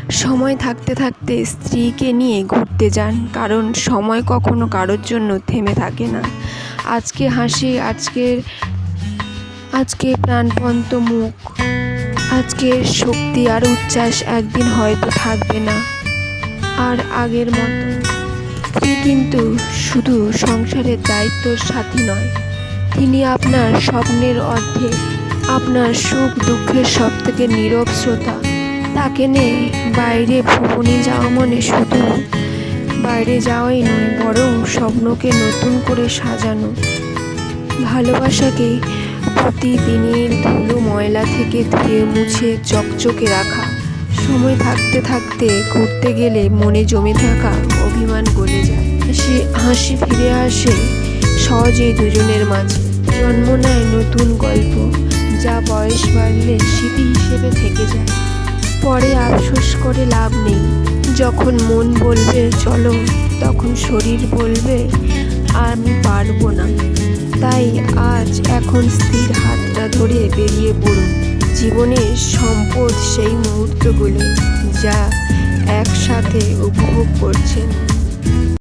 সময় থাকতে থাকতে স্ত্রীকে নিয়ে ঘুরতে যান, কারণ সময় কখনো কারোর জন্য থেমে থাকে না। আজকে হাসি, আজকে প্রাণবন্ত মুখ, আজকের শক্তি আর উচ্ছ্বাস একদিন হয়তো থাকবে না আর আগের মতো। স্ত্রী কিন্তু শুধু সংসারের দায়িত্বর সাথী নয়, তিনি আপনার স্বপ্নের অর্ধেক, আপনার সুখ দুঃখের সবথেকে নীরব শ্রোতা। তাকে নিয়ে বাইরে ভ্রমণে যাওয়া মানে শুধু বাইরে যাওয়াই নয়, বরং স্বপ্নকে নতুন করে সাজানো, ভালোবাসাকে প্রতিদিনের ধুলো ময়লা থেকে ধুয়ে মুছে চকচকে রাখা। সময় থাকতে থাকতে ঘুরতে গেলে মনে জমে থাকা অভিমান গলে যায়, হাসি ফিরে আসে সহজেই দুজনের মাঝে, জন্ম নেয় নতুন গল্প, যা বয়স বাড়লে স্মৃতি হিসেবে থেকে যায়। পরে আফসোস করে লাভ নেই, যখন মন বলবে চলো, তখন শরীর বলবে আমি পারবো না। তাই আজ এখন স্থির হাতটা ধরে বেরিয়ে পড়ুন। জীবনের সম্পদ সেই মুহূর্তগুলো যা একসাথে উপভোগ করছেন।